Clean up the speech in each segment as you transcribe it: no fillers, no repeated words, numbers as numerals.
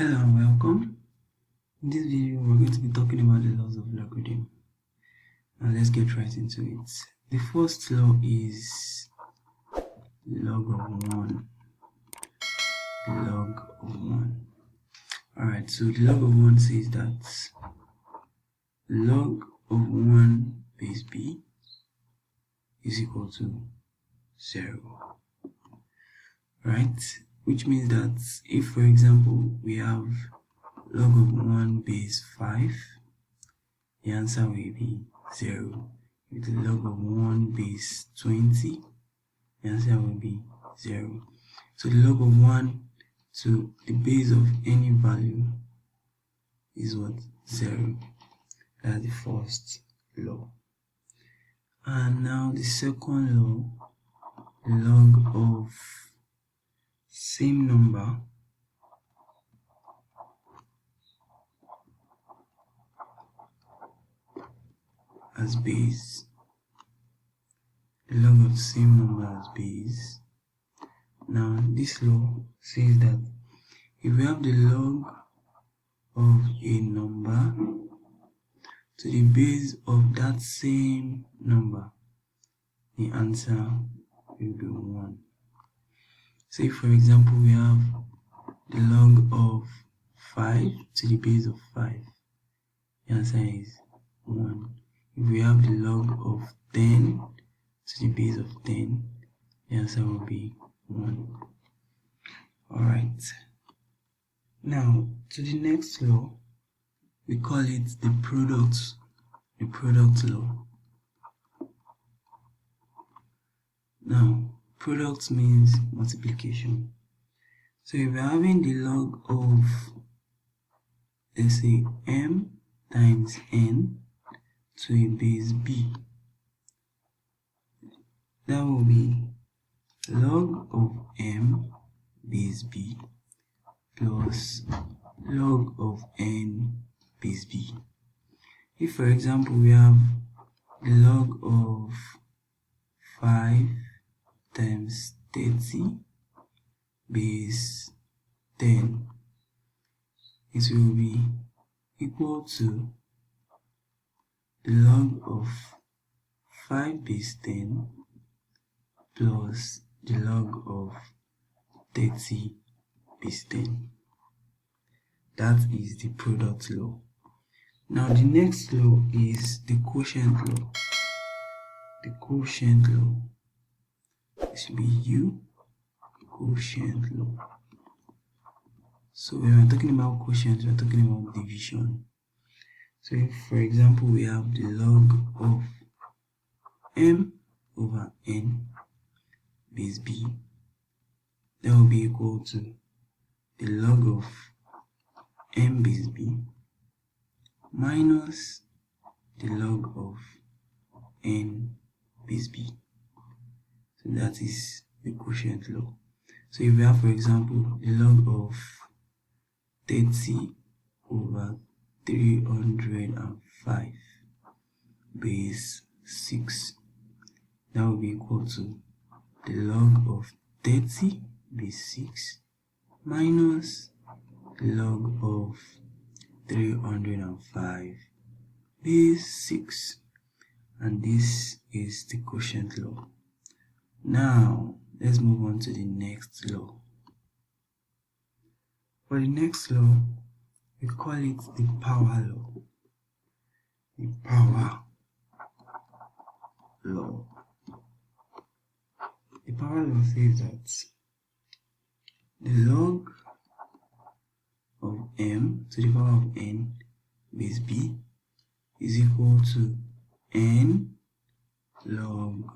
Hello and welcome. In this video we're going to be talking about the laws of logarithm. Now let's get right into it. The first law is log of 1. The log of 1. Alright, so the log of 1 says that log of 1 base b is equal to 0. Right? Which means that if, for example, we have log of 1 base 5, the answer will be 0. If the log of 1 base 20, the answer will be 0. So the log of 1 to the base of any value is what? 0. That's the first law. And now the second law, the log of same number as base. The log of same number as base. Now this law says that if we have the log of a number to the base of that same number, the answer will be 1. Say for example we have the log of 5 to the base of 5, the answer is 1. If we have the log of 10 to the base of 10, the answer will be 1. Alright. Now to the next law, we call it the product law. Now product means multiplication. So if we're having the log of, let's say, m times n to a base b, that will be log of m base b plus log of n base b. If, for example, we have the log of 5 times 30 base 10, it will be equal to the log of 5 base 10 plus the log of 30 base 10. That is the product law. Now the next law is the quotient law. The quotient law. This should be U, quotient law. So when we're talking about quotient, we're talking about division. So if, for example, we have the log of m over n base b, that will be equal to the log of m base b minus the log of n base b. So that is the quotient law. So if we have, for example, the log of 30 over 305 base 6, that will be equal to the log of 30 base 6 minus the log of 305 base 6, and this is the quotient law. Now let's move on to the next law. For the next law, we call it the power law. The power law. The power law says that the log of m to the power of n base b is equal to n log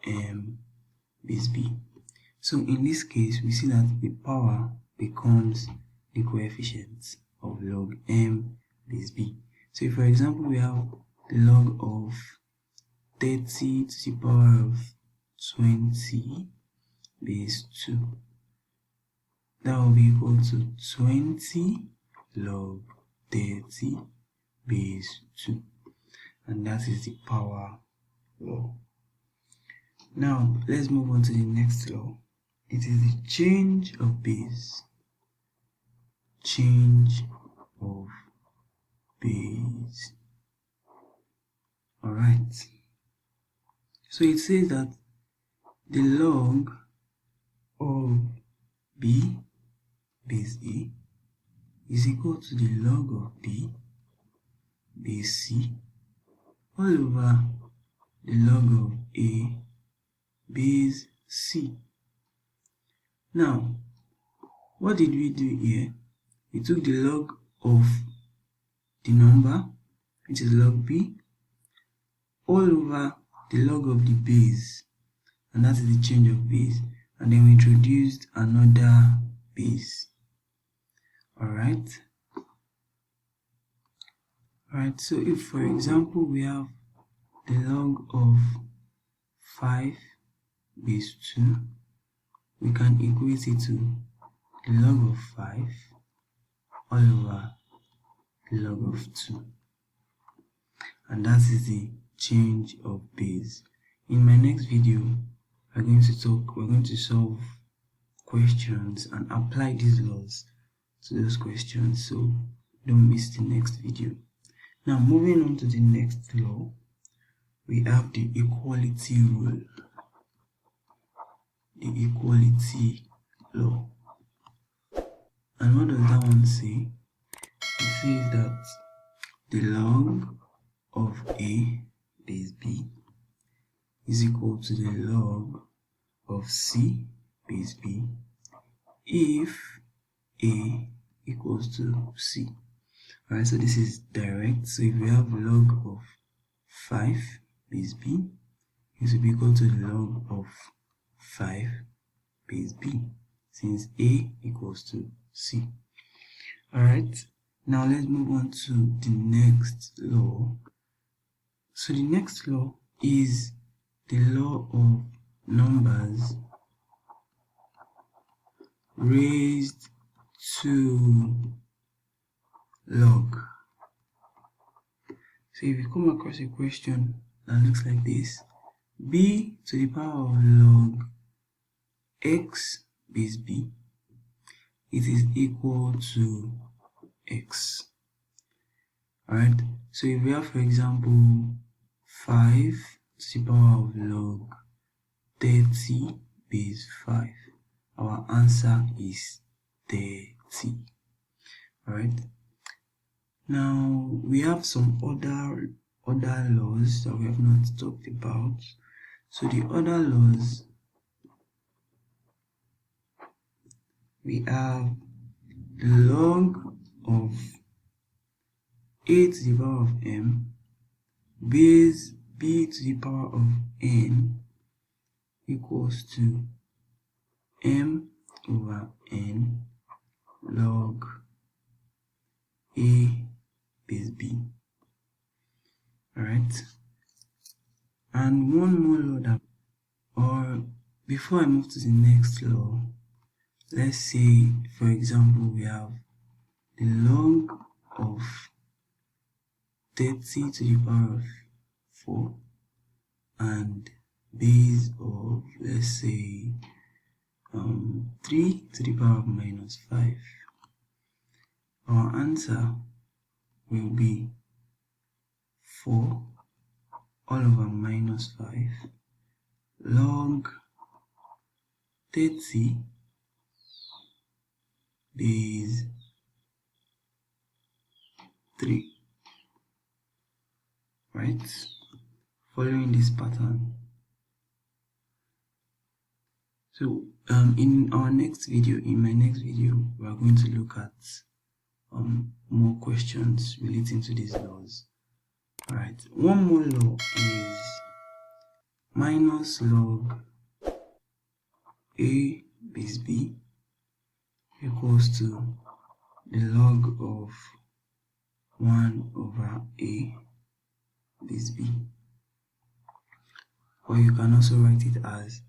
m base b. So in this case, we see that the power becomes the coefficient of log m base b. So if, for example, we have the log of 30 to the power of 20 base 2, that will be equal to 20 log 30 base 2, and that is the power law. Now let's move on to the next law. It is the change of base. change of base. Alright, so it says that the log of b base a is equal to the log of b base c all over the log of a base c. Now, what did we do here? We took the log of the number, which is log b, all over the log of the base, and that is the change of base, and then we introduced another base. Alright, so if for example we have the log of 5 base 2, we can equate it to the log of 5 all over the log of 2, and that is the change of base. In my next video, we're going to solve questions and apply these laws to those questions, so don't miss the next video. Now, moving on to the next law, we have the equality rule, the equality law. And what does that one say? It says that the log of a base b is equal to the log of c base b if a equals to c. Alright, so this is direct. So if we have log of 5 base b, it will be equal to the log of 5 base b, since a equals to c. Alright, now let's move on to the next law. So the next law is the law of numbers raised to log. So if you come across a question that looks like this, b to the power of log x base b, it is equal to x. Alright, so if we have, for example, 5 to the power of log 30 base 5, our answer is 30. Alright, now we have some other laws that we have not talked about. So the other laws, we have the log of a to the power of m base b to the power of n equals to m over n log a base b. Alright, and one more law that, or before I move to the next law, let's say for example we have the log of 30 to the power of 4 and base of, let's say, 3 to the power of minus 5. Our answer will be 4 all over minus 5 log 30 base 3. Right, following this pattern. So in my next video, we are going to look at more questions relating to these laws. Alright, one more law is minus log a base b equals to the log of 1 over a base b, or you can also write it as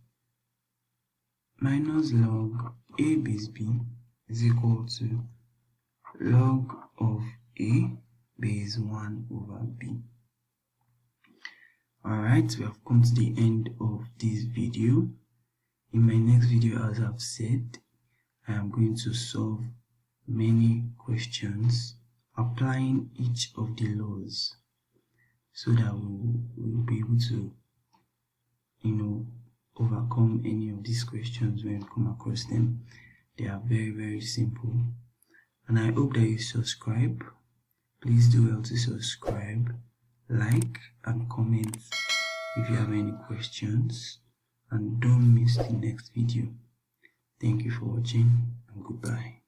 minus log a base b is equal to log of a base 1 over b. Alright, we have come to the end of this video. In my next video, as I've said, I am going to solve many questions questions applying each of the laws, so that we'll be able to, overcome any of these questions when we come across them. They are very, very simple. And I hope that you subscribe. Please do well to subscribe, like, and comment if you have any questions. And don't miss the next video. Thank you for watching, and goodbye.